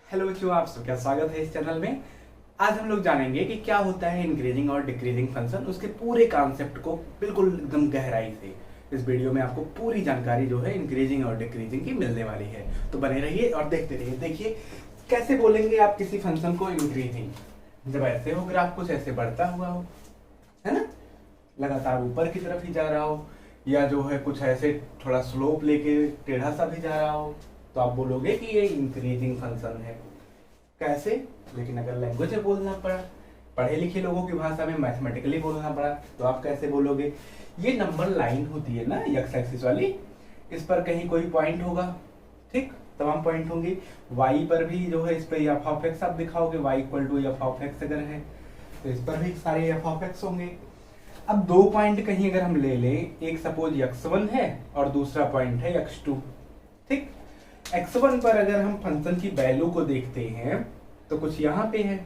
Hello बच्चों, आप सबका स्वागत है इस चैनल में। आज हम लोग जानेंगे कि क्या होता है इंक्रीजिंग और डिक्रीजिंग फंक्शन, उसके पूरे कॉन्सेप्ट को बिल्कुल एकदम गहराई से इस वीडियो में आपको पूरी जानकारी जो है इंक्रीजिंग और डिक्रीजिंग की मिलने वाली है। तो बने रहिए और देखते रहिए। देखिए कैसे बोलेंगे आप किसी फंक्शन को इंक्रीजिंग, जब ऐसे हो ग्राफ कुछ ऐसे बढ़ता हुआ हो, है ना, लगातार ऊपर की तरफ ही जा रहा हो, या जो है कुछ ऐसे थोड़ा स्लोप लेके टेढ़ा सा भी जा रहा हो, तो आप बोलोगे कि ये इंक्रीजिंग फंक्शन है। कैसे? लेकिन अगर लैंग्वेज में बोलना पड़ा, पढ़े लिखे लोगों की भाषा में मैथमेटिकली बोलना पड़ा, तो आप कैसे बोलोगे? ये नंबर लाइन होती है ना, एक्स एक्सिस वाली, इस पर कहीं कोई पॉइंट होगा, ठीक, तमाम पॉइंट होंगे। वाई पर भी जो है इस पे एफ ऑफ एक्स आप दिखाओगे, Y equal to F of X अगर है तो इस पर भी सारे एफ ऑफ एक्स होंगे। अब दो पॉइंट कहीं अगर हम ले लें, एक सपोज x1 है और दूसरा पॉइंट है x2, ठीक। x1 पर अगर हम फंक्शन की वैल्यू को देखते हैं तो कुछ यहाँ पे है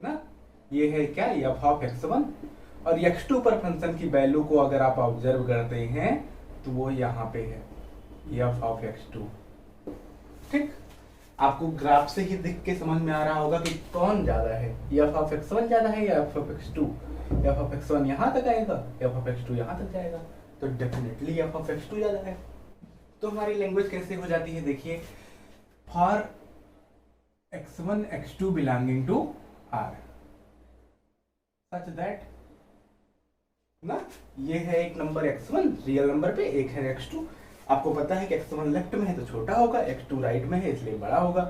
ना, ये है क्या, f ऑफ x1, और x2 पर फंक्शन की वैल्यू को अगर आप ऑब्जर्व करते हैं तो वो यहाँ पे है f ऑफ x2, ठीक। आपको ग्राफ से ही देख के समझ में आ रहा होगा कि कौन ज्यादा है, f ऑफ x1 ज्यादा है या f of x2। f of x1 यहाँ तक आएगा, f ऑफ x2 यहाँ तक जाएगा, तो डेफिनेटली f ऑफ x2 ज्यादा है। तो हमारी लैंग्वेज कैसे हो जाती है? देखिए, for x1 x2 belonging to R such that ना, ये है एक नंबर x1 रियल नंबर पे, एक है x2। आपको पता है कि x1 लेफ्ट में है तो छोटा होगा, x2 राइट में है इसलिए बड़ा होगा।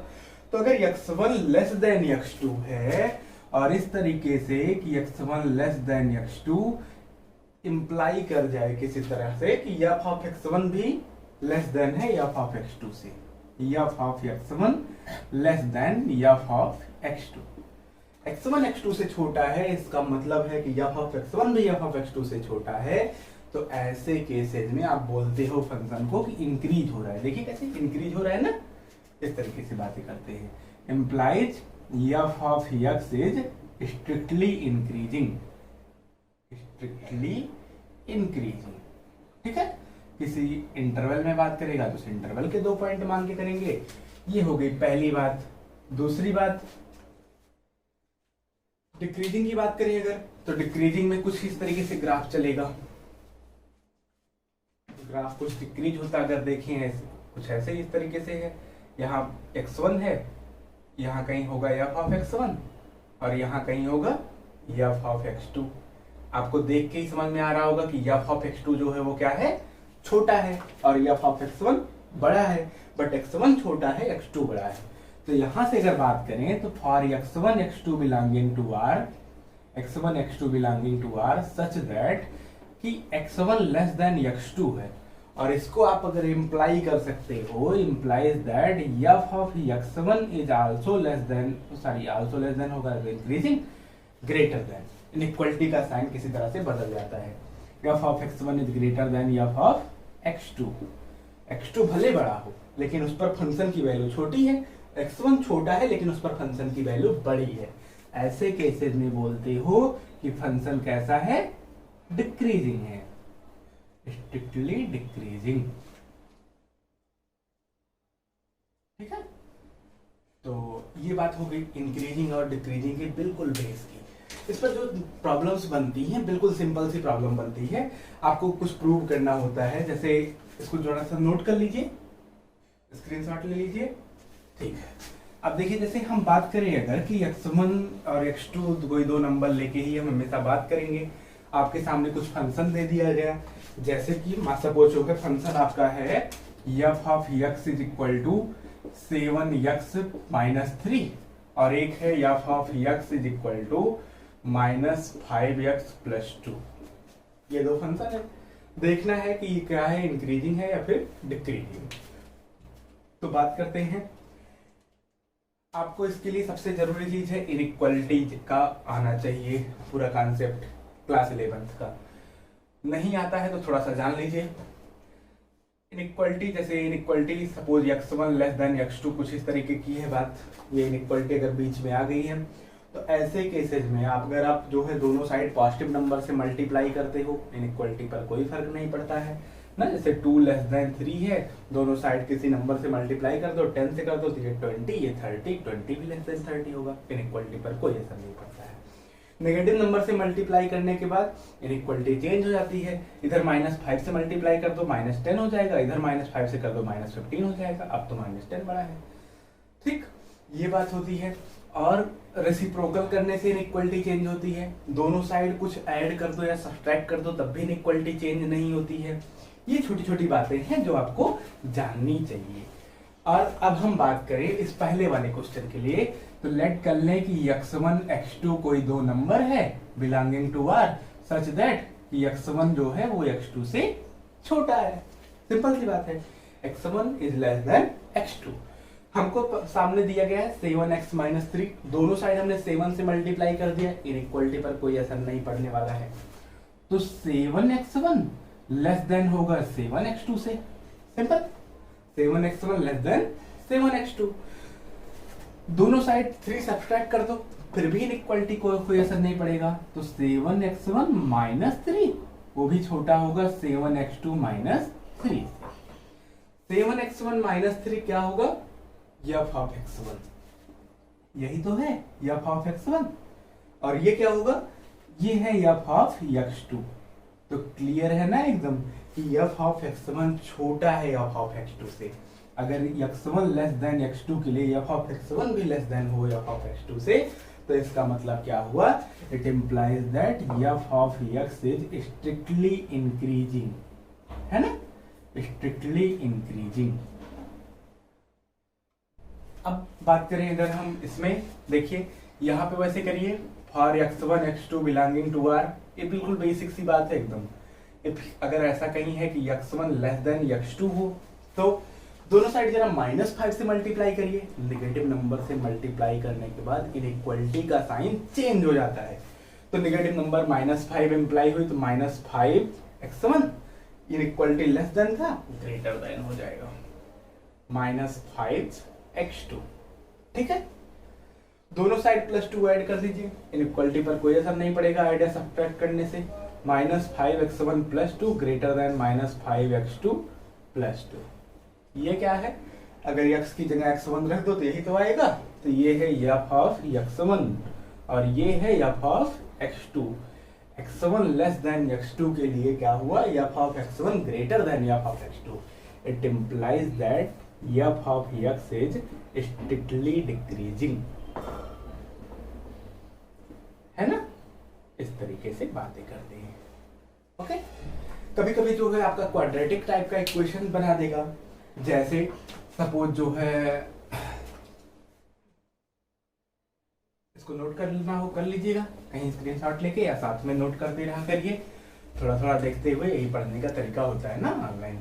तो अगर x1 लेस देन x2 है और इस तरीके से कि x1 less than x2 imply कर जाए किसी तरह से कि f ऑफ x1 भी लेस देन है f ऑफ x2 से, f of x1 less then f of x2, x1 x2 से छोटा है, इसका मतलब है कि f ऑफ x1 भी f ऑफ x2 से छोटा है। तो ऐसे केसेस में आप बोलते हो फंक्शन को कि इंक्रीज हो रहा है। देखिए कैसे इंक्रीज हो रहा है ना, इस तरीके से बातें करते हैं। Implies f of x is strictly increasing, strictly increasing, ठीक है। किसी इंटरवल में बात करेगा तो उस इंटरवल के 2 पॉइंट मान के करेंगे। ये हो गई पहली बात। दूसरी बात, डिक्रीजिंग की बात करें अगर, तो डिक्रीजिंग में कुछ इस तरीके से ग्राफ चलेगा, ग्राफ कुछ डिक्रीज होता अगर देखें ऐसे, कुछ ऐसे इस तरीके से है। यहाँ x1 है, यहाँ कहीं होगा f ऑफ x1 और यहाँ कहीं होगा f ऑफ x2। आपको देख के ही समझ में आ रहा होगा कि f ऑफ x2 जो है वो क्या है, छोटा है, और f ऑफ x1 बड़ा है, बट x1 छोटा है, x2 बड़ा है। तो यहां से अगर बात करें तो for x1 x2 belonging to R, x1 x2 belonging to R such that कि x1 लेस देन x2 है, और इसको आप अगर इम्प्लाई कर सकते हो, implies that f of x1 is also less than, sorry also less than होगा इंक्रीजिंग, ग्रेटर देन, इनइक्वालिटी का साइन किसी तरह से बदल जाता है। f of x1 is greater then f of x2, x2 भले बड़ा हो लेकिन उस पर फंक्शन की वैल्यू छोटी है, x1 छोटा है लेकिन उस पर फंक्शन की वैल्यू बड़ी है। ऐसे केसेस में बोलते हो कि फंक्शन कैसा है, डिक्रीजिंग है, स्ट्रिक्टली डिक्रीजिंग, ठीक है। तो ये बात हो गई इंक्रीजिंग और डिक्रीजिंग के बिल्कुल बेस की। इस पर जो प्रॉब्लम्स बनती हैं बिल्कुल सिंपल सी प्रॉब्लम बनती है, आपको कुछ प्रूव करना होता है। जैसे इसको थोड़ा सा नोट कर लीजिए, स्क्रीनशॉट ले लीजिए, ठीक है। अब देखिए, जैसे हम बात करें अगर कि x1 और x2 कोई 2 नंबर लेके ही हम हमेशा बात करेंगे। आपके सामने कुछ फंक्शन दे दिया गया, जैसे कि सपोज हो गया फंक्शन आपका है f of x is equal to 7x minus 3, और एक है f of x is equal to minus 5x plus 2। ये 2 फंक्शन है, देखना है कि ये क्या है, इंक्रीजिंग है या फिर डिक्रीजिंग। तो बात करते हैं। आपको इसके लिए सबसे जरूरी चीज है इनइक्वालिटी का आना चाहिए, पूरा कॉन्सेप्ट क्लास 11th का। नहीं आता है तो थोड़ा सा जान लीजिए। इनइक्वालिटी, जैसे inequality suppose x1 less than x2, कुछ इस तरीके की है बात। ये इनइक्वालिटी अगर बीच में आ गई है तो ऐसे केसेस में अगर आप जो है दोनों साइड पॉजिटिव नंबर से मल्टीप्लाई करते हो, इनइक्वालिटी पर कोई फर्क नहीं पड़ता है। ना, जैसे 2<3 है, दोनों साइड किसी नंबर से मल्टीप्लाई कर दो, 10 से कर दो तो ये 20, ये 30, 20 भी <30 होगा। इनइक्वालिटी पर कोई असर नहीं पड़ता है। नेगेटिव नंबर से मल्टीप्लाई करने के बाद इनइक्वालिटी चेंज हो जाती है। इधर -5 से मल्टीप्लाई कर दो -10 हो जाएगा, इधर -5 से कर दो -15 हो जाएगा। अब तो -10 बड़ा है, ठीक, ये बात होती है। और रेसिप्रोकल करने से इनइक्वालिटी चेंज होती है। दोनों साइड कुछ ऐड कर दो या सब्ट्रैक्ट कर दो तब भी इनइक्वालिटी चेंज नहीं होती है। ये छोटी छोटी बातें हैं जो आपको जाननी चाहिए। और अब हम बात करें इस पहले वाले क्वेश्चन के लिए, तो लेट कर लें कि x1 x2 कोई दो नंबर है belonging to R such that कि x1 जो है वो x2 से छोटा है। सिंपल सी बात है, x1 is less than x2। हमको सामने दिया गया है 7x - 3, दोनों साइड हमने 7 से मल्टीप्लाई कर दिया, इनइक्वालिटी पर कोई असर नहीं पड़ने वाला है। तो 7x1 लेस देन होगा 7x2 से। Simple, 7x1 less than 7x2। दोनों साइड 3 सब्ट्रैक्ट कर दो, फिर भी इनइक्वालिटी को कोई असर नहीं पड़ेगा। तो 7x1 - 3 वो भी छोटा होगा 7x2 - 3। 7x1 - 3 क्या होगा? f ऑफ x1, यही तो है f ऑफ x1। और ये क्या होगा? ये है f ऑफ x2। तो क्लियर है ना एकदम कि f ऑफ x1 छोटा है f ऑफ x2 से। अगर x1 लेस देन x2 के लिए f ऑफ x1 भी लेस देन हो f ऑफ x2 से, तो इसका मतलब क्या हुआ? It implies that f of x is strictly increasing, है ना, स्ट्रिक्टली इंक्रीजिंग। अब बात करें इधर हम इसमें, देखिए यहाँ पे वैसे करिए for x1 x2 belonging to R, ये बिल्कुल बेसिक सी बात है एकदम। अगर ऐसा कहीं है कि x1 लेस देन x2 हो, तो दोनों साइड जरा -5 से मल्टीप्लाई करिए। नेगेटिव नंबर से मल्टीप्लाई करने के बाद इनइक्वालिटी का साइन चेंज हो जाता है। तो नेगेटिव नंबर -5 इम्प्लाई हुई, तो -5 x1 इनइक्वालिटी लेस देन था, ग्रेटर देन हो जाएगा -5 x2। ठीक है, दोनों साइड +2 ऐड कर दीजिए, इनइक्वालिटी पर कोई असर नहीं पड़ेगा ऐड या सब्ट्रैक्ट करने से। -5 x1 +2 ग्रेटर देन -5 x2 +2। ये क्या है? अगर x की जगह x1 रख दो तो यही तो आएगा। तो ये है f ऑफ x1 और ये है f of x2। x1 less than x2 के लिए क्या हुआ? f of x1 greater than f of x2। It implies that f of x is strictly decreasing, है ना। इस तरीके से बातें करते हैं। ओके, कभी कभी जो है आपका क्वाड्रेटिक टाइप का इक्वेशन बना देगा। जैसे सपोज जो है, इसको नोट कर लेना हो कर लीजिएगा, कहीं स्क्रीनशॉट लेके या साथ में नोट करते रहा करिए, थोड़ा थोड़ा देखते हुए, यही पढ़ने का तरीका होता है ना ऑनलाइन।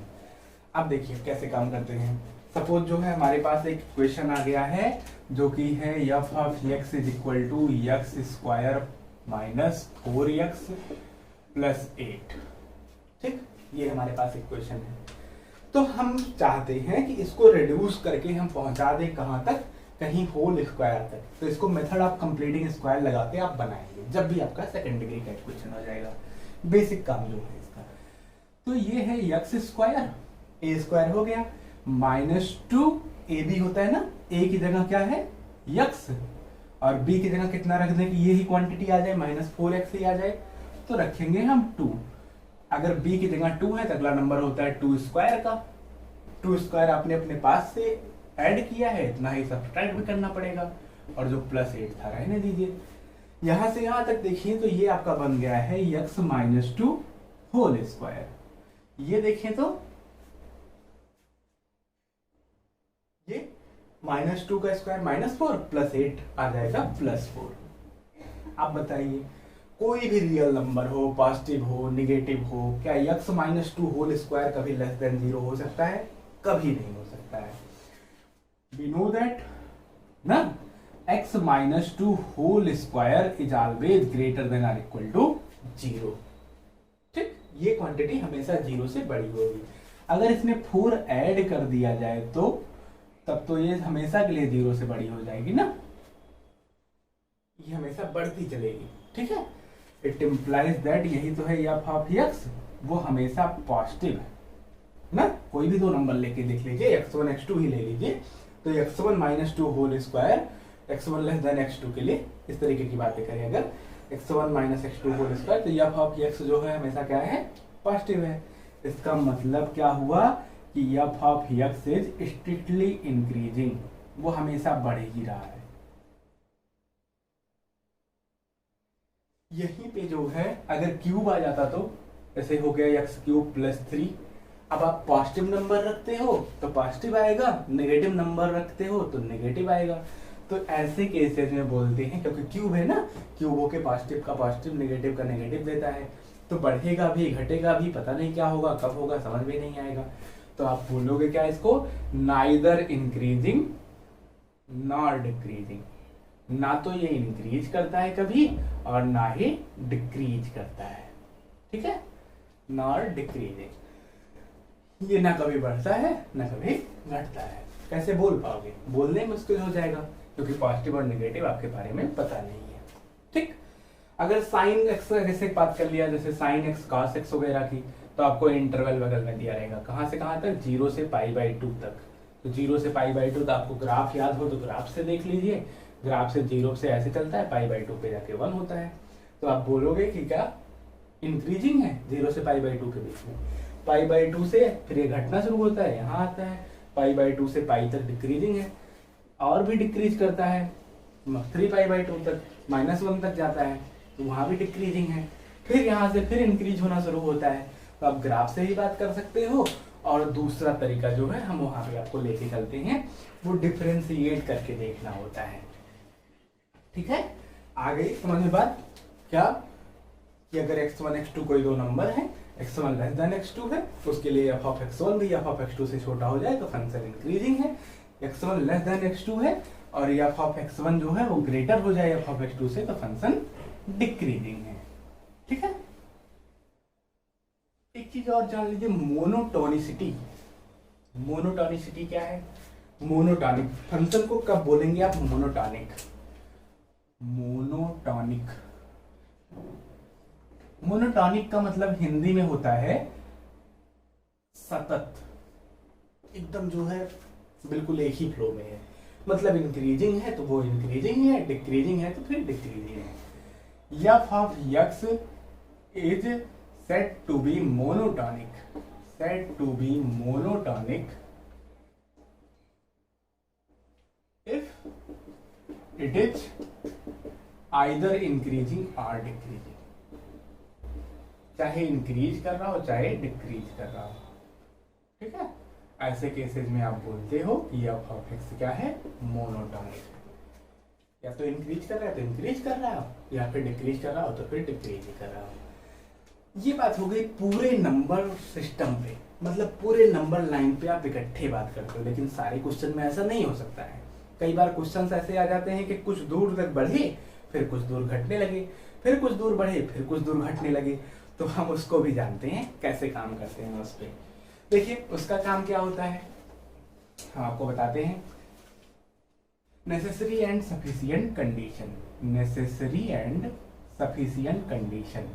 अब देखिए कैसे काम करते हैं। सपोज जो है हमारे पास एक इक्वेशन आ गया है जो कि है f of x is equal to x square -4x + 8। ठीक, ये हमारे पास इक्वेशन है। तो हम चाहते हैं कि इसको रिड्यूस करके हम पहुंचा दें कहां तक? कहीं होल स्क्वायर तक। तो इसको मेथड ऑफ कंप्लीटिंग स्क्वायर लगा के आप बनाएंगे जब भी आपका सेकंड डिग्री का इक्वेशन हो जाएगा। बेसिक काम जो है इसका। तो ये है x स्क्वायर, a स्क्वायर हो गया, -2 ab होता है ना, a की जगह क्या है? x, और b की जगह कितना रख दें कि ये ही क्वांटिटी आ जाए, -4x ही आ जाए। तो रखेंगे हम 2। अगर b की जगह 2 है तो अगला नंबर होता है 2 स्क्वायर का। 2 स्क्वायर आपने अपने पास से ऐड किया है, इतना ही सब्ट्रैक्ट भी करना पड़ेगा, और जो +8 था रहने दीजिए। यहां से यहां तक देखिए तो ये आपका बन गया है x -2 होल स्क्वायर। ये देखें तो ये -2 का स्क्वायर -4 +8 आ जाएगा +4। आप बताइए, कोई भी रियल नंबर हो, पॉजिटिव हो, नेगेटिव हो, क्या x -2 होल स्क्वायर कभी लेस देन 0 हो सकता है? कभी नहीं हो सकता है। We know that ना, x -2 whole square is always greater than और इक्वल टू 0। ठीक, ये क्वांटिटी हमेशा 0 से बड़ी होगी। अगर इसमें 4 ऐड कर दिया जाए तो तब तो ये हमेशा के लिए 0 से बड़ी हो जाएगी ना, ये हमेशा बढ़ती चलेगी। ठीक है, इट इम्प्लाइज दैट यही तो है f ऑफ x, वो हमेशा पॉजिटिव है। ना, कोई भी दो नंबर लेके देख लीजिए, x1 x2 ही ले लीजिए, तो x1 minus two whole square x1 less than x2 के लिए इस तरीके की बातें करें अगर, x1 minus x2 whole square, तो f ऑफ x जो है हमेशा क्या है, पॉजिटिव है। इसका मतलब क्या हुआ कि f of x is strictly increasing, वो हमेशा बढ़ ही रहा है। यहीं पे जो है अगर क्यूब आ जाता तो ऐसे हो गया x क्यूब प्लस 3, अब आप पॉजिटिव नंबर रखते हो तो पॉजिटिव आएगा, नेगेटिव नंबर रखते हो तो नेगेटिव आएगा। तो ऐसे केसेस में बोलते हैं, क्योंकि क्यूब है ना, क्यूब के पॉजिटिव का पॉजिटिव, नेगेटिव का नेगेटिव देता है, तो बढ़ेगा भी घटेगा भी, पता नहीं क्या होगा कब होगा समझ में नहीं आएगा। तो आप बोलोगे क्या इसको, नाइदर इंक्रीजिंग नॉर डिक्रीजिंग, ना तो ये इंक्रीज करता है कभी और ना ही डिक्रीज करता है, ठीक है, नॉर डिक्रीजिंग, ये ना कभी बढ़ता है ना कभी घटता है। कैसे बोल पाओगे, बोलने में मुश्किल हो जाएगा क्योंकि पॉजिटिव और नेगेटिव आपके बारे में पता नहीं है, ठीक। अगर साइन एक्स जैसे बात कर लिया, जैसे साइन एक्स कॉस एक्स वगैरह की, तो आपको इंटरवल बगल में दिया रहेगा, कहाँ से कहाँ तक, 0 से π/2 तक। तो 0 से π/2, तो आपको ग्राफ याद हो तो ग्राफ से देख लीजिए, ग्राफ से 0 से ऐसे चलता है, π/2 पे जाके 1 होता है। तो आप बोलोगे कि क्या इंक्रीजिंग है 0 से π/2 के बीच में, π/2 से फिर ये घटना शुरू होता है, यहाँ आता है, π/2 से π तक डिक्रीजिंग है, और भी डिक्रीज करता है 3π/2 तक, -1 तक जाता है, तो वहां भी डिक्रीजिंग है, फिर यहाँ से फिर इंक्रीज होना शुरू होता है। तो आप ग्राफ से ही बात कर सकते हो, और दूसरा तरीका जो है हम वहां पे आपको लेके चलते हैं, वो डिफरेंशिएट करके देखना होता है, ठीक है। आ गई समझ में बात, क्या कि अगर x1 x2 कोई दो नंबर है, x1 लेस देन x2 है, तो उसके लिए f ऑफ x1 भी f ऑफ x2 से छोटा हो जाए तो फंक्शन इंक्रीजिंग है, x1 लेस देन x2 है और f ऑफ x1 जो है वो ग्रेटर हो जाए f ऑफ x2 से तो फंक्शन डिक्रीजिंग है, ठीक है। एक चीज और जान लीजिए, मोनोटोनिसिटी। मोनोटोनिसिटी क्या है, मोनोटॉनिक फंक्शन को कब बोलेंगे आप, मोनोटॉनिक। मोनोटॉनिक, मोनोटॉनिक का मतलब हिंदी में होता है सतत, एकदम जो है बिल्कुल एक ही फ्लो में है, मतलब इंक्रीजिंग है तो वो इंक्रीजिंग है, डिक्रीजिंग है तो फिर डिक्रीजिंग है। f of x is said to be monotonic, said to be monotonic if it is either increasing or decreasing, चाहे इंक्रीज कर रहा हो चाहे डिक्रीज कर रहा हो, ठीक है। ऐसे केसेस में आप बोलते हो कि f ऑफ x क्या है, मोनोटॉनिक, या तो इंक्रीज कर रहा है तो इंक्रीज कर रहा हो, या फिर डिक्रीज कर रहा हो तो फिर डिक्रीज कर रहा हो। ये बात हो गई पूरे नंबर सिस्टम पे, मतलब पूरे नंबर लाइन पे आप इकट्ठे बात करते हो, लेकिन सारे क्वेश्चन में ऐसा नहीं हो सकता है। कई बार क्वेश्चंस ऐसे आ जाते हैं कि कुछ दूर तक बढ़े फिर कुछ दूर घटने लगे, फिर कुछ दूर बढ़े फिर कुछ दूर घटने लगे, तो हम उसको भी जानते हैं कैसे काम करते हैं उस पर। देखिए उसका काम क्या होता है, हम आपको बताते हैं। Necessary and sufficient condition, necessary and sufficient condition,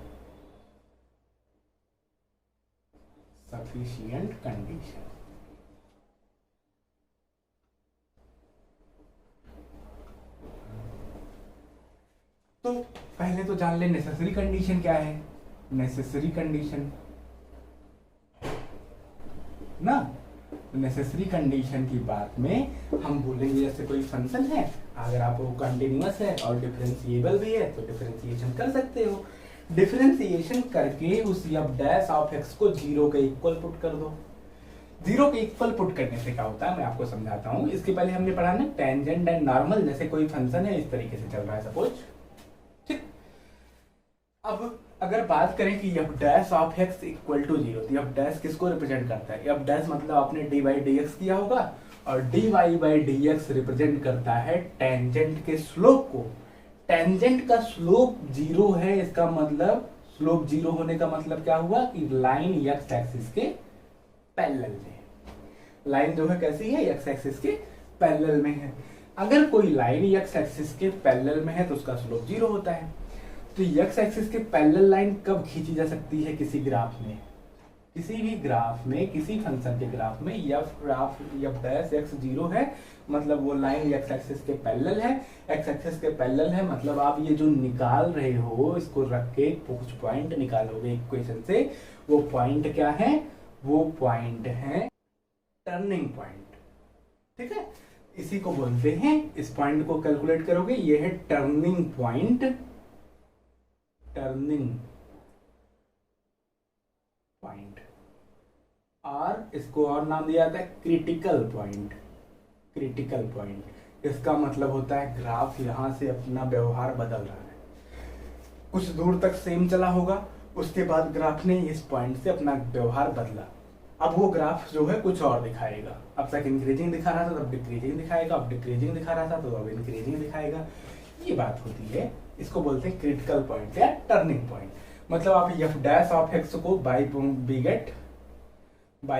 sufficient condition. तो पहले तो जान ले नेसेसरी कंडीशन क्या है। नेसेसरी कंडीशन ना, नेसेसरी कंडीशन की बात में हम बोलेंगे जैसे कोई फंक्शन है, अगर आप वो कंटिन्यूअस है और डिफरेंशिएबल भी है तो डिफरेंशिएशन कर सकते हो। डिफरेंशिएशन करके उस f डैश ऑफ x को 0 के इक्वल पुट कर दो। 0 के इक्वल पुट करने से क्या होता है मैं आपको समझाता हूँ। इसके पहले हमने पढ़ा ना टेंजेंट एंड नॉर्मल, जैसे कोई फंक्शन है इस तरीके से चल रहा है सपोज, ठीक। अब अगर बात करें कि f dash of x equal to 0, तो f डैश किसको रिप्रेजेंट करता है, f डैश मतलब आपने dy बाई dx किया होगा, और dy बाई dx रिप्रेजेंट करता है टेंजेंट के स्लोप को। टेंजेंट का स्लोप 0 है, इसका मतलब स्लोप 0 होने का मतलब क्या हुआ कि लाइन x एक्सिस के पैरेलल में, लाइन जो है कैसी है, x एक्सिस के पैरेलल में है। अगर कोई लाइन x एक्सिस के पैरेलल में है तो उसका स्लोप 0 होता है। तो x एक्सिस के पैरेलल लाइन कब खींची जा सकती है किसी ग्राफ में, किसी भी ग्राफ में, किसी फंक्शन के ग्राफ में एफ डैश एक्स 0 है, मतलब वो लाइन एक्स एक्सिस के पैरेलल है। एक्स एक्सिस के पैरेलल है मतलब आप ये जो निकाल रहे हो, इसको रख के कुछ पॉइंट निकालोगे इक्वेशन से, वो पॉइंट क्या है? वो पॉइंट है टर्निंग पॉइंट। ठीक है, इसी को बोलते हैं, इस पॉइंट को कैलकुलेट करोगे, ये है टर्निंग पॉइंट। टर्निंग पॉइंट, और इसको और नाम दिया जाता है क्रिटिकल पॉइंट। क्रिटिकल पॉइंट इसका मतलब होता है ग्राफ यहां से अपना व्यवहार बदल रहा है, कुछ दूर तक सेम चला होगा, उसके बाद ग्राफ ने इस पॉइंट से अपना व्यवहार बदला, अब वो ग्राफ जो है कुछ और दिखाएगा। अब तक इंक्रीजिंग दिखा रहा था, तब डिक्रीजिंग दिखाएगा, अब डिक्रीजिंग दिखा रहा था तो अब इंक्रीजिंग दिखाएगा। ये बात होती है, इसको बोलते हैं क्रिटिकल पॉइंट या टर्निंग पॉइंट। मतलब आप एफ डैश ऑफ एक्स को by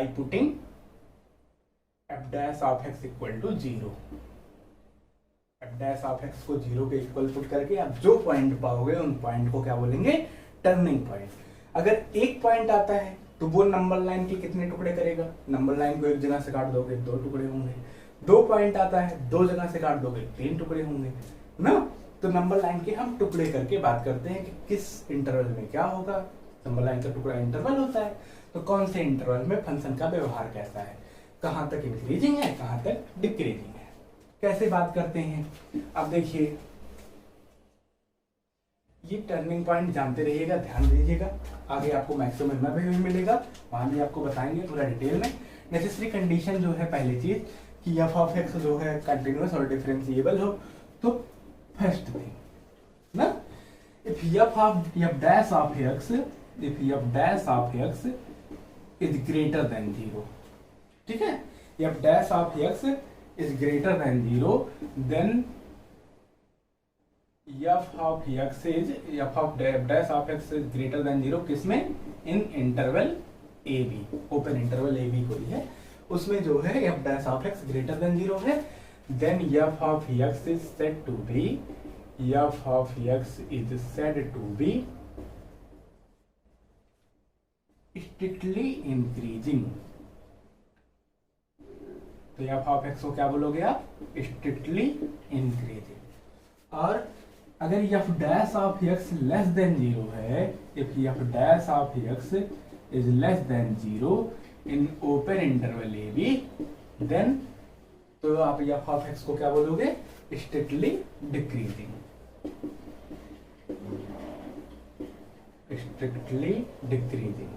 putting F dash of X equal to 0, F dash of X को 0 के इक्वल पुट करके आप जो पॉइंट पाओगे उन पॉइंट को क्या बोलेंगे? Turning point. अगर एक पॉइंट आता है तो वो नंबर लाइन के कितने टुकड़े करेगा? नंबर लाइन को एक जगह से काट दोगे 2 टुकड़े होंगे। 2 पॉइंट आता है, 2 जगह से काट दोगे 3 टुकड़े होंगे ना। तो नंबर लाइन के हम टुकड़े करके बात करते हैं कि किस इंटरवल में क्या होगा। नंबर लाइन का टुकड़ा इंटरवल होता है, तो कौन से इंटरवल में फंक्शन का व्यवहार कैसा है, कहां तक इंक्रीजिंग है, कहां तक डिक्रीजिंग है, कैसे बात करते हैं। अब देखिए, ये टर्निंग पॉइंट जानते रहिएगा, ध्यान दीजिएगा, आगे आपको मैक्सिमम में भी मिलेगा, वहां भी आपको बताएंगे पूरा डिटेल में। नेसेसरी कंडीशन जो है पहली चीज कि एफ ऑफ एक्स जो है कंटिन्यूअस और डिफरेंशिएबल हो, तो फर्स्ट थिंग ना, if F dash of X is greater than 0, ठीक है, F dash of X is greater than 0, then F of dash of X is greater than 0 किसमें? In interval A B, open interval A B कोई है, उसमें जो है F dash of X greater than 0 है, then F of X is said to be, F of X is said to be strictly increasing. तो F of X को क्या बोलोगे आप? Strictly increasing. और अगर F dash of X less than 0 है, if F dash of X is less than 0 in open interval A B, then तो आप एफ ऑफ एक्स को क्या बोलोगे? Strictly decreasing. स्ट्रिक्टली डिक्रीजिंग,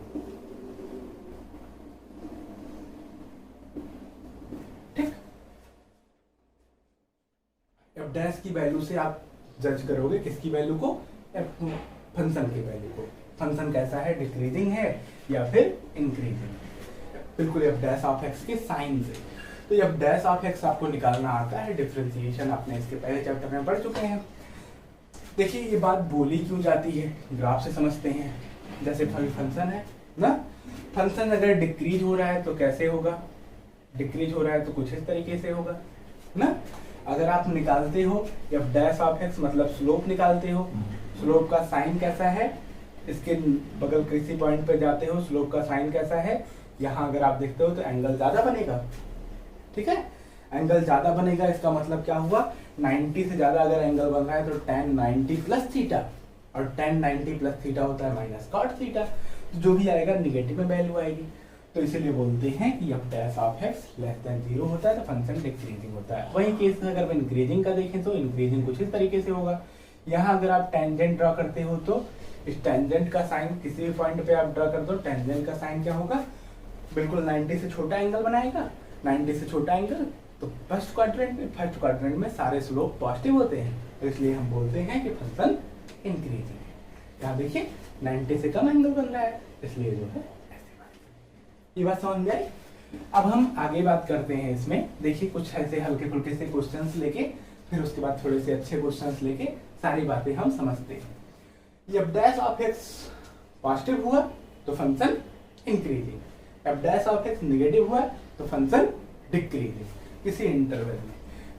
ठीक। एफ डैश की वैल्यू से आप जज करोगे किसकी वैल्यू को? फंक्शन की वैल्यू को। फंक्शन कैसा है, डिक्रीजिंग है या फिर इंक्रीजिंग। बिल्कुल एफ डैश ऑफ एक्स के साइन से। तो एफ डैश ऑफ एक्स आपको निकालना आता है, डिफरेंशिएशन आपने इसके पहले चैप्टर में पढ़ चुके हैं। देखिए ये बात बोली क्यों जाती है, ग्राफ से समझते हैं। जैसे फंक्शन है ना, फंक्शन अगर डिक्रीज हो रहा है तो कैसे होगा? डिक्रीज हो रहा है तो कुछ इस तरीके से होगा ना। अगर आप निकालते हो एफ डैश ऑफ एक्स मतलब स्लोप निकालते हो, स्लोप का साइन कैसा है, इसके बगल किसी पॉइंट पे जाते हो, स्लोप का साइन कैसा है, यहाँ अगर आप देखते हो तो एंगल ज्यादा बनेगा, ठीक है। एंगल ज्यादा बनेगा, इसका मतलब क्या हुआ? 90 से ज्यादा अगर एंगल बन रहा है तो tan 90 प्लस थीटा, और tan 90 प्लस थीटा होता है माइनस कॉट थीटा, तो जो भी आएगा निगेटिव में वैल्यू आएगी। तो इसीलिए बोलते हैं कि F dash of X less than 0 होता है तो फंक्शन डिक्रीजिंग होता है। वही केस में अगर इंक्रीजिंग का देखें तो इंक्रीजिंग कुछ इस तरीके से होगा। यहाँ अगर आप टेंजेंट ड्रॉ करते हो तो इस टेंजेंट का साइन किसी भी पॉइंट पे आप ड्रॉ कर दो, टेंजेंट का साइन क्या होगा? बिल्कुल 90 से छोटा एंगल बनाएगा। 90 से छोटा एंगल तो फर्स्ट क्वाड्रेंट में सारे स्लोप पॉजिटिव होते हैं, तो इसलिए हम बोलते हैं कि फंक्शन इंक्रीजिंग है। यहाँ देखिए 90 से कम एंगल बन रहा है, इसलिए जो है ये बात समझ में आई। अब हम आगे बात करते हैं इसमें। देखिए कुछ ऐसे हल्के फुल्के से क्वेश्चंस लेके, फिर उसके बाद थोड़े से अच्छे क्वेश्चंस लेके सारी बातें हम समझते हैं। F dash of x positive हुआ तो function increasing, F dash of x negative हुआ तो फंक्शन डिक्रीजिंग। किसी इंटरवल में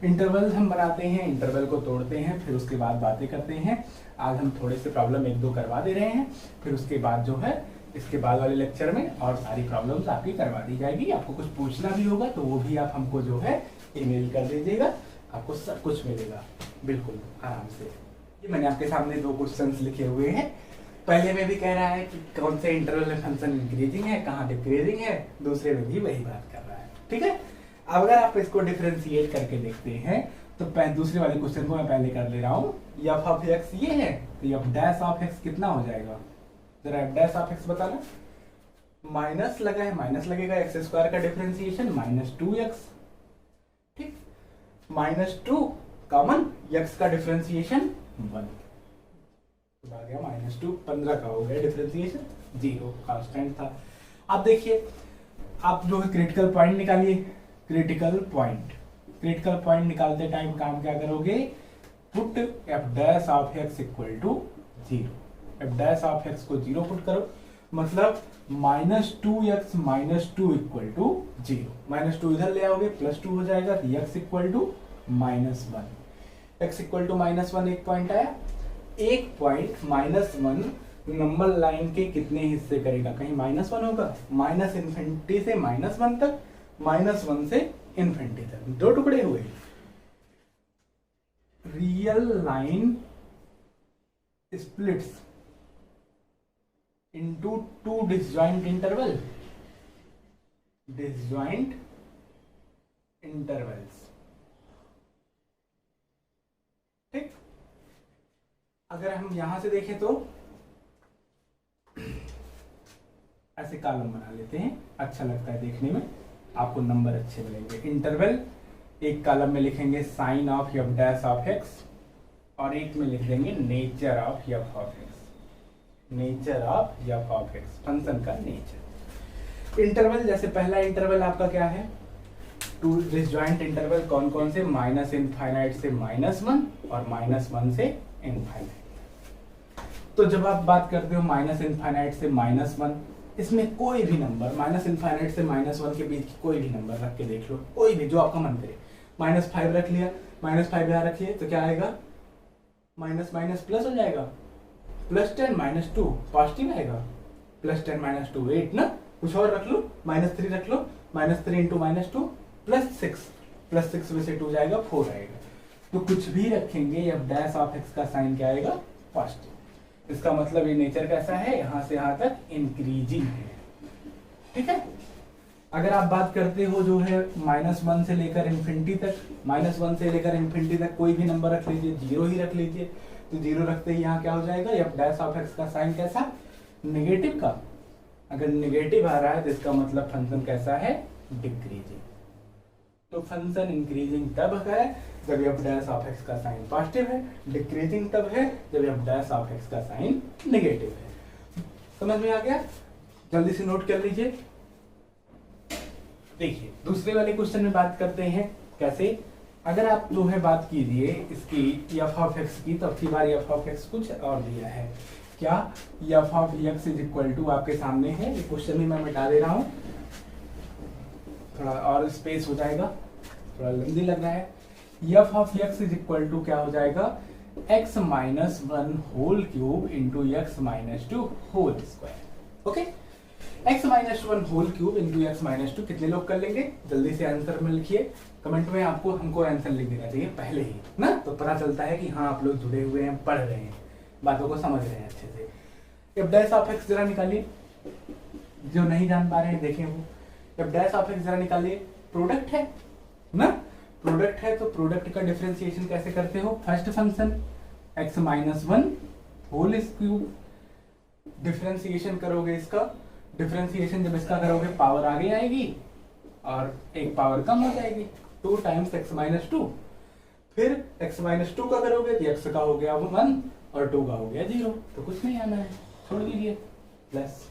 इंटरवल हम बनाते हैं, इंटरवल को तोड़ते हैं, फिर उसके बाद बातें करते हैं। आज हम थोड़े से प्रॉब्लम 1-2 करवा दे रहे हैं, फिर उसके बाद जो है इसके बाद वाले लेक्चर में और सारी प्रॉब्लम्स आपकी करवा दी जाएगी। आपको कुछ पूछना भी होगा तो वो भी आप हमको जो है ईमेल कर दीजिएगा, आपको सब कुछ मिलेगा बिल्कुल आराम से। ये मैंने आपके सामने 2 क्वेश्चंस लिखे हुए हैं। पहले में भी कह रहा है कि कौन से इंटरवल में फंक्शन इंक्रीजिंग है, कहाँ डिक्रीजिंग है, दूसरे में भी वही बात कर रहा है। ठीक है, अब अगर आप इसको डिफरेंशिएट करके देखते हैं तो दूसरे वाले क्वेश्चन को मैं पहले कर ले रहा हूँ। एफ ऑफ एक्स ये है तो एफ डैश ऑफ एक्स कितना हो जाएगा, जरा एफ डैश ऑफ एक्स बताना। माइनस लगा है, माइनस लगेगा, एक्स स्क्वायर का डिफरेंशिएशन -2x, ठीक, -2 कॉमन, एक्स का डिफरेंशिएशन 1 आ गया, -2 15 का हो गया डिफरेंशिएशन, 0 कांस्टेंट था। अब देखिए आप जो है क्रिटिकल पॉइंट निकालिए। क्रिटिकल पॉइंट निकालते टाइम काम क्या करोगे, put F dash of X equal to 0, F dash of X को 0 पुट करो, मतलब -2x -2 इक्वल टू 0, -2 इधर ले आओगे +2 हो जाएगा, तो x equal to -1, x equal to -1 एक पॉइंट आया। एक पॉइंट -1 नंबर लाइन के कितने हिस्से करेगा, कहीं -1 होगा, -∞ से -1 तक, -1 से ∞ तक 2 टुकड़े हुए। Real line splits into 2 disjoint intervals, ठीक। अगर हम यहां से देखें तो ऐसे कॉलम बना लेते हैं, अच्छा लगता है देखने में, आपको नंबर अच्छे मिलेंगे। इंटरवल एक कॉलम में लिखेंगे sign of F dash of X और एक में लिख देंगे nature of F of X, nature of F of X, function का नेचर। इंटरवल जैसे पहला इंटरवल आपका क्या है, 2 डिसजॉइंट इंटरवल कौन कौन से, -∞ से -1 और -1 से ∞। तो जब आप बात करते हो -∞ से -1, इसमें कोई भी नंबर -∞ से -1 के बीच कोई भी नंबर रख के देख लो, कोई भी जो आपका मन करे। -5 रख लिया, -5 यहाँ रखिए तो क्या आएगा, माइनस माइनस प्लस हो जाएगा, +10 -2 पॉजिटिव आएगा, +10 -2 8 ना, कुछ और रख लो, -3 रख लो, -3 × -2 +6 में से 2 जाएगा 4 आएगा। तो कुछ भी रखेंगे एफ डैश ऑफ एक्स का साइन क्या आएगा, पॉजिटिव। इसका मतलब ये नेचर कैसा है, यहां से यहां तक इंक्रीजिंग है, ठीक है। अगर आप बात करते हो जो है -1 से लेकर इन्फिनिटी तक, -1 से लेकर इन्फिनिटी तक कोई भी नंबर रख लीजिए, 0 ही रख लीजिए, तो 0 रखते ही यहाँ क्या हो जाएगा, एफ डैश ऑफ एक्स का साइन कैसा, नेगेटिव का। अगर नेगेटिव आ रहा है तो इसका मतलब फंक्शन कैसा है, डिक्रीजिंग। तो फंक्शन इंक्रीजिंग तब है जब एफ डैश ऑफ एक्स का साइन पॉजिटिव है, डिक्रीजिंग तब है जब एफ डैश ऑफ एक्स का साइन नेगेटिव है। समझ में आ गया, जल्दी से नोट कर लीजिए। देखिए दूसरे वाले क्वेश्चन में बात करते हैं कैसे। अगर आप जो है बात कीजिए इसकी एफ ऑफ एक्स की, तो अब की बार एफ ऑफ एक्स कुछ और दिया है, क्या, F of X is equal to आपके सामने है, ये क्वेश्चन भी मैं मिटा दे रहा हूं, थोड़ा और स्पेस हो जाएगा, थोड़ा लंबी लग रहा है। F of X is equal to क्या हो जाएगा, x - 1 whole cube into x - 2 whole square. Okay, x - 1 whole cube into x - 2 कितने लोग कर लेंगे, जल्दी से आंसर में लिखिए कमेंट में, आपको हमको आंसर लिख देना चाहिए पहले ही ना, तो पता चलता है कि हाँ आप लोग जुड़े हुए हैं, पढ़ रहे हैं, बातों को समझ रहे हैं अच्छे से। एफ डैश ऑफ एक्स जरा निकालिए, जो नहीं जान पा रहे हैं देखें वो, एफ डैश ऑफ एक्स जरा निकालिए, प्रोडक्ट है ना, प्रोडक्ट है तो प्रोडक्ट का डिफरेंशिएशन कैसे करते हो, first function x - 1 whole cube, differentiation करोगे इसका, डिफरेंशिएशन जब इसका करोगे पावर आगे आएगी और एक पावर कम हो जाएगी, 2 × x - 2, फिर x - 2 का करोगे तो x का हो गया 1 और 2 का हो गया 0, तो कुछ नहीं आना है, छोड़ दीजिए, प्लस।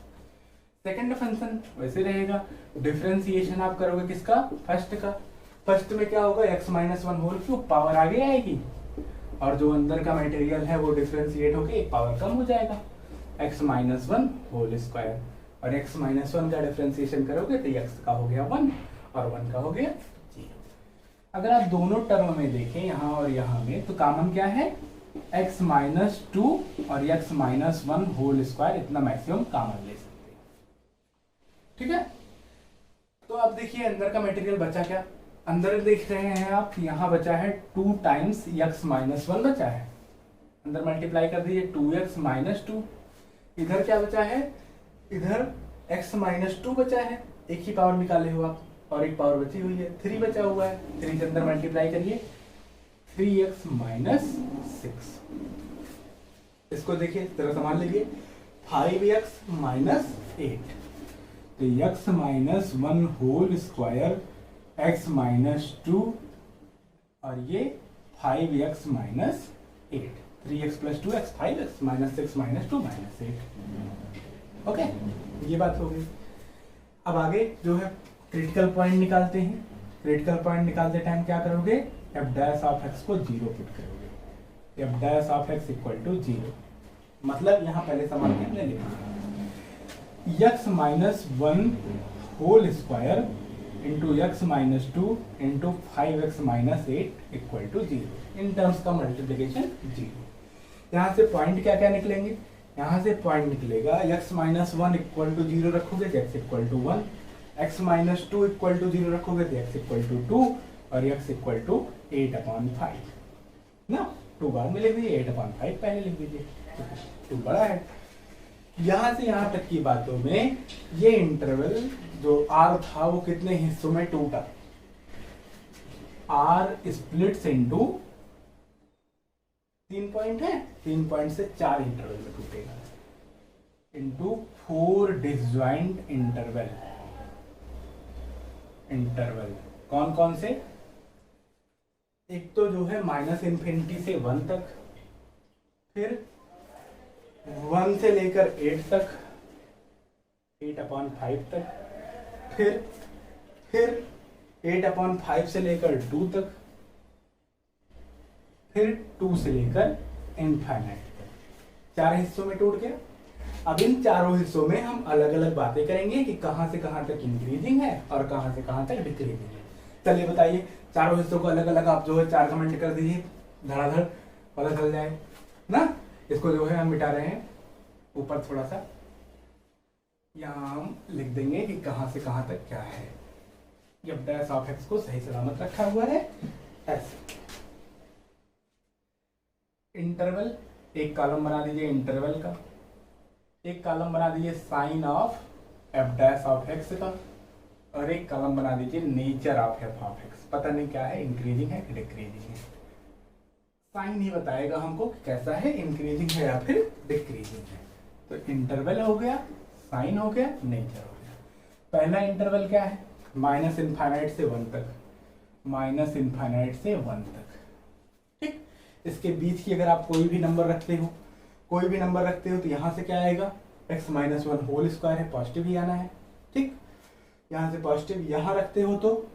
सेकंड फंक्शन वैसे रहेगा, डिफरेंशिएशन आप करोगे किसका, फर्स्ट का, फर्स्ट में क्या होगा, x - 1 होल क्यूब, पावर आगे आएगी और जो अंदर का मटेरियल है वो डिफरेंशिएट होके एक पावर कम हो जाएगा, x - 1 होल स्क्वायर, और x - 1 का डिफरेंशिएशन करोगे तो x का हो गया 1 और 1 का हो गया 0। अगर आप दोनों टर्म में देखें यहाँ और यहाँ में, तो कॉमन क्या है, x - 2 और x - 1 होल स्क्वायर, इतना मैक्सिमम कॉमन ले सकते हैं। ठीक है। तो अब देखिए अंदर का मटेरियल बचा क्या, अंदर देख रहे हैं आप, यहाँ बचा है 2 टाइम्स x माइनस 1 बचा है, अंदर मल्टीप्लाई कर दीजिए 2x माइनस 2। इधर क्या बचा है, इधर x माइनस 2 बचा है, एक ही पावर निकाले हो आप, और एक पावर बची हुई है 3 बचा हुआ है, 3 के अंदर मल्टीप्लाई करिए 3x माइनस 6। इसको देखिए जरा संभाल लीजिए, 5x माइनस 8, तो x minus 1 whole square x minus 2 और ये 5x minus 8, 3x plus 2x 5x minus 6 minus 2 minus 8। Okay, ये बात हो गई। अब आगे जो है क्रिटिकल पॉइंट निकालते हैं। क्रिटिकल पॉइंट निकालते टाइम क्या करोगे, f डैश ऑफ x को 0 पुट करोगे, f dash of x equal to 0, मतलब यहाँ पहले समान के हमने लिखा x minus 1 whole square into x minus 2 into 5x minus 8 equal to 0, इन टर्म्स का मल्टीप्लीकेशन 0। यहाँ से पॉइंट क्या क्या निकलेंगे, यहाँ से पॉइंट निकलेगा x माइनस 1 इक्वल टू 0 रखोगे तो x equal to 1, x minus 2 equal to 0 रखोगे तो x इक्वल टू 2 और x इक्वल टू 8/5 ना, 2 बार में लिख दीजिए, 8/5 पहले लिख दीजिए, 2 बड़ा है। यहाँ से यहाँ तक की बातों में ये इंटरवल जो r था वो कितने हिस्सों में टूटा, r स्प्लिट्स इनटू 3 पॉइंट है, 3 पॉइंट से 4 इंटरवल में टूटेगा, इनटू 4 डिसजॉइंट इंटरवल। इंटरवल कौन कौन से, एक तो जो है माइनस इन्फिनिटी से 1 तक, फिर 1 से लेकर 8 तक, 8/5 तक, फिर 8/5 से लेकर 2 तक, फिर 2 से लेकर इनफाइनाइट तक। 4 हिस्सों में टूट गया। अब इन चारों हिस्सों में हम अलग अलग बातें करेंगे कि कहां से कहां तक इंक्रीजिंग है और कहां से कहां तक डिक्रीजिंग है। चलिए बताइए, चारों हिस्सों को अलग अलग आप जो है 4 कमेंट कर दीजिए, धड़ाधड़ पता चल जाए ना। इसको जो है हम मिटा रहे हैं ऊपर थोड़ा सा, यहाँ हम लिख देंगे कि कहां से कहां तक क्या है। जब डैश ऑफ एक्स को सही सलामत रखा हुआ है ऐसे। इंटरवल एक कॉलम बना दीजिए इंटरवल का, एक कॉलम बना दीजिए sign of F dash of X का, और एक कॉलम बना दीजिए nature of F of X. पता नहीं क्या है, इंक्रीजिंग है कि डिक्रीजिंग है, साइन ही बताएगा हमको कि कैसा है, इंक्रीजिंग है या फिर डिक्रीजिंग है। तो इंटरवल हो गया, साइन हो गया, नेचर हो गया। पहला इंटरवल क्या है, माइनस इनफाइनाइट से 1 तक, माइनस इनफाइनाइट से 1 तक। ठीक, इसके बीच की अगर आप कोई भी नंबर रखते हो, कोई भी नंबर रखते हो तो यहाँ से क्या आएगा, x माइनस 1 होल स्क्वायर है, पॉजिटिव ही आना है। ठीक, यहाँ से पॉजिटिव यहाँ रखते हो तो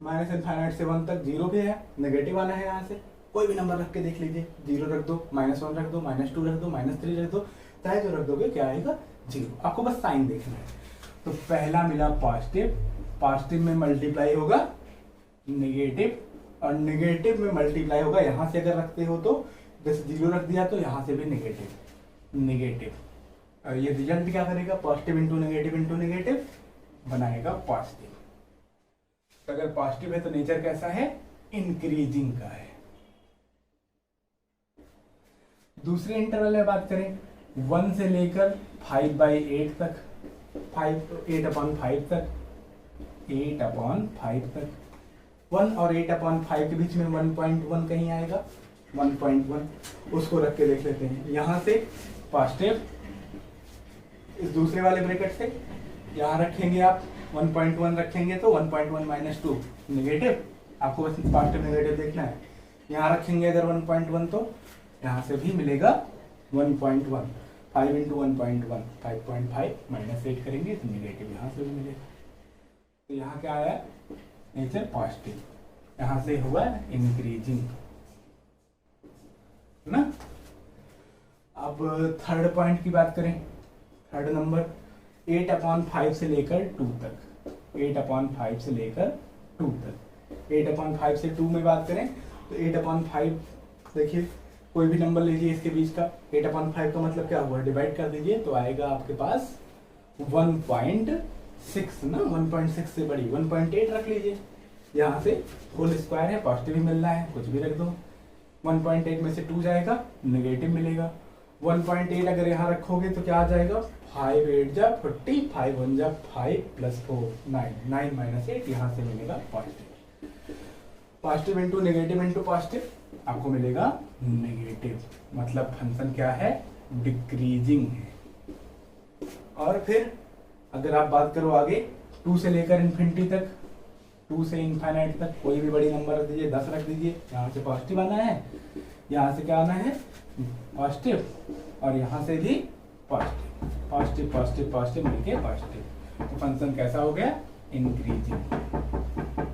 माइनस इनफाइनाइट से 1 तक 0 भी है, नेगेटिव आना है। यहाँ से कोई भी नंबर रख के देख लीजिए, 0 रख दो, -1 रख दो, -2 रख दो, -3 रख दो, चाहे जो रख दोगे क्या आएगा 0। आपको बस साइन देखना है। तो पहला मिला पॉजिटिव, पॉजिटिव में मल्टीप्लाई होगा नेगेटिव, और नेगेटिव में मल्टीप्लाई होगा, यहाँ से अगर रखते हो तो जैसे 0 रख दिया तो यहाँ से भी नेगेटिव नेगेटिव, और ये रिजल्ट क्या करेगा, पॉजिटिव इंटू नेगेटिव बनाएगा पॉजिटिव। तो अगर पॉजिटिव है तो नेचर कैसा है, इंक्रीजिंग का है। दूसरे इंटरवल में बात करें, 1 से लेकर 5/8 तक, 8/5 तक, 8/5 तक। 1 और 8/5 के बीच में 1.1 कहीं आएगा, 1.1 उसको रख के देख लेते हैं। यहाँ से पॉजिटिव, इस दूसरे वाले ब्रैकेट से यहाँ रखेंगे आप 1.1 रखेंगे तो 1.1 माइनस 2 नेगेटिव, आपको बस पॉजिटिव नेगेटिव देखना है। यहाँ रखेंगे अगर 1.1 तो यहाँ से भी मिलेगा 1.1, 5 इंटू 1.1 5.5 -8 करेंगे तो नेगेटिव यहाँ से भी मिलेगा। तो यहाँ क्या आया, नेचर पॉजिटिव, यहाँ से हुआ इंक्रीजिंग ना। अब थर्ड पॉइंट की बात करें, थर्ड नंबर 8/5 से लेकर 2 तक, 8/5 से लेकर 2 तक। 8/5 से 2 में बात करें तो 8/5 देखिए, कोई भी नंबर लीजिए इसके बीच का, 8/5 का मतलब क्या हुआ, डिवाइड कर दीजिए तो आएगा आपके पास 1.5। 1.6 ना, 1.6 से बड़ी 1.8 रख लीजिए। यहाँ से होल स्क्वायर है, पॉजिटिव ही मिल रहा है, कुछ भी रख दो। 1.8 में से 2 जाएगा, नेगेटिव मिलेगा। 1.8 अगर यहाँ रखोगे तो क्या आ जाएगा, 5 8 जा 40, 5 1 जा 5 प्लस 4 9, 9 माइनस 8, यहाँ से मिलेगा positive. Positive into negative into positive आपको मिलेगा नेगेटिव, मतलब फंक्शन क्या है, डिक्रीजिंग है। और फिर अगर आप बात करो आगे 2 से लेकर इन्फिनिटी तक, 2 से इनफाइनाइट तक कोई भी बड़ी नंबर रख दीजिए, 10 रख दीजिए। यहाँ से पॉजिटिव आना है, यहाँ से क्या आना है, पॉजिटिव, और यहाँ से भी पॉजिटिव, पॉजिटिव पॉजिटिव पॉजिटिव मिलके पॉजिटिव। तो फंक्शन कैसा हो गया, increasing.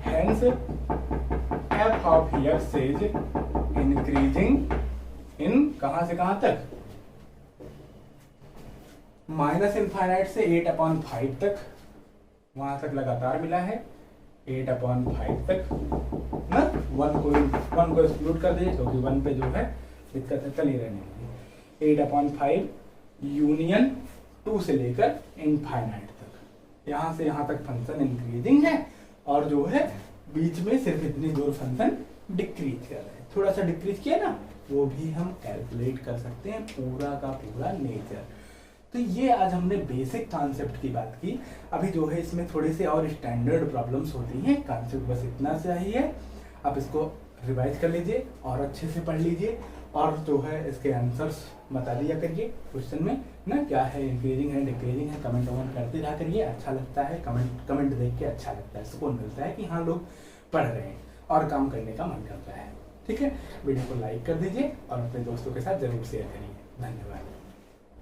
Hence F of X is increasing in कहां से कहां तक, माइनस इनफाइनाइट से 8/5 तक, वहां तक लगातार मिला है 8/5 तक ना। 1 को एक्सक्लूड कर दीजिए क्योंकि 1 पे जो है दिक्कत है, चल ही रहने दीजिए। 8/5 यूनियन 2 से लेकर इनफाइनाइट तक, यहाँ से यहाँ तक फंक्शन इंक्रीजिंग है, और जो है बीच में सिर्फ इतनी दूर फंक्शन डिक्रीज कर रहा है। थोड़ा सा डिक्रीज किया ना, वो भी हम कैलकुलेट कर सकते हैं पूरा का पूरा नेचर। तो ये आज हमने बेसिक कॉन्सेप्ट की बात की। अभी जो है इसमें थोड़े से और स्टैंडर्ड प्रॉब्लम्स होती हैं, कॉन्सेप्ट बस इतना से ही है। आप इसको रिवाइज कर लीजिए और अच्छे से पढ़ लीजिए, और जो है इसके आंसर्स बता दिया करिए क्वेश्चन में ना, क्या है इंक्रीजिंग है डिक्रीजिंग है, कमेंट वमेंट करते रहा करिए। अच्छा लगता है कमेंट देख के, अच्छा लगता है, सुकून मिलता है कि हाँ लोग पढ़ रहे हैं और काम करने का मन करता है। ठीक है, वीडियो को लाइक कर दीजिए और अपने दोस्तों के साथ जरूर शेयर करिए। धन्यवाद।